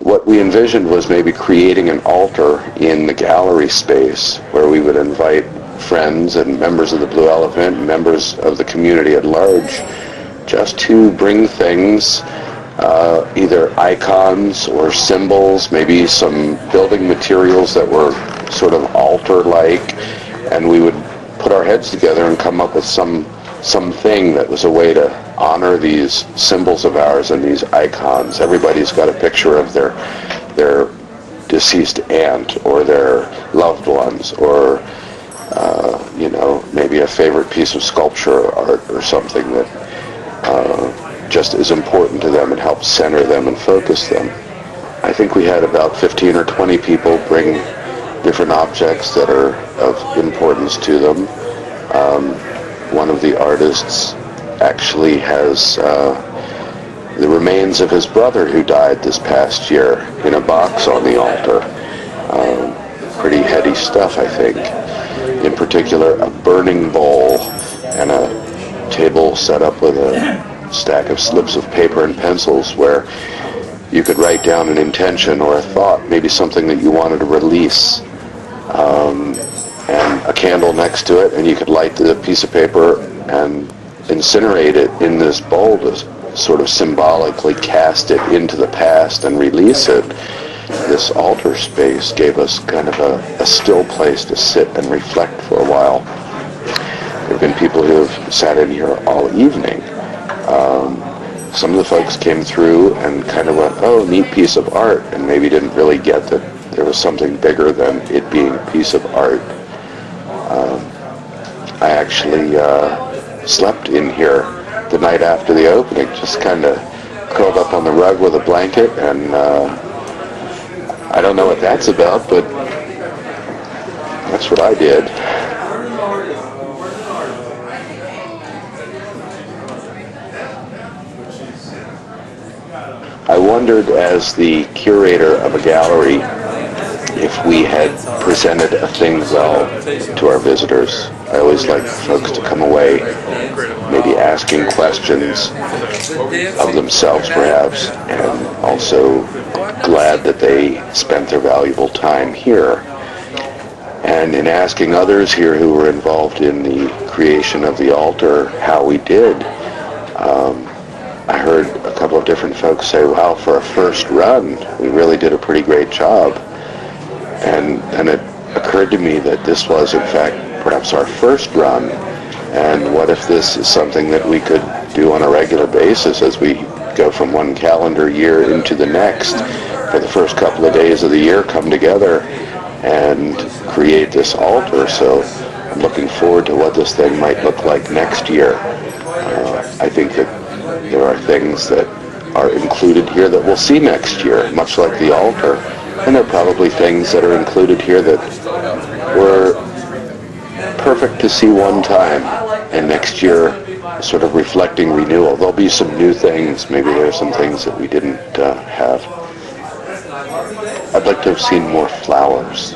what we envisioned was maybe creating an altar in the gallery space where we would invite friends and members of the Blue Elephant, members of the community at large, just to bring things, either icons or symbols, maybe some building materials that were sort of altar-like, and we would put our heads together and come up with something that was a way to honor these symbols of ours and these icons. Everybody's got a picture of their deceased aunt or their loved ones, or maybe a favorite piece of sculpture or art or something that just is important to them and helps center them and focus them. I think we had about 15 or 20 people bring different objects that are of importance to them. One of the artists actually has the remains of his brother who died this past year in a box on the altar. Pretty heady stuff, I think. In particular, a burning bowl and a table set up with a stack of slips of paper and pencils where you could write down an intention or a thought, maybe something that you wanted to release, and a candle next to it, and you could light the piece of paper and incinerate it in this bowl to sort of symbolically cast it into the past and release it. This altar space gave us kind of a still place to sit and reflect for a while. There have been people who have sat in here all evening. Some of the folks came through and kind of went, oh, neat piece of art, and maybe didn't really get that there was something bigger than it being a piece of art. I actually slept in here the night after the opening, just kind of curled up on the rug with a blanket, and I don't know what that's about, but that's what I did. I wondered, as the curator of a gallery, if we had presented a thing well to our visitors. I always like folks to come away maybe asking questions of themselves, perhaps, and also glad that they spent their valuable time here. And in asking others here who were involved in the creation of the altar how we did, I heard a couple of different folks say, wow, for a first run, we really did a pretty great job. And it occurred to me that this was, in fact, perhaps our first run. And what if this is something that we could do on a regular basis as we go from one calendar year into the next? For the first couple of days of the year, come together and create this altar. So I'm looking forward to what this thing might look like next year. I think that there are things that are included here that we'll see next year, much like the altar. And there are probably things that are included here that were perfect to see one time, and next year sort of reflecting renewal. There'll be some new things. Maybe there are some things that we didn't have. I'd like to have seen more flowers.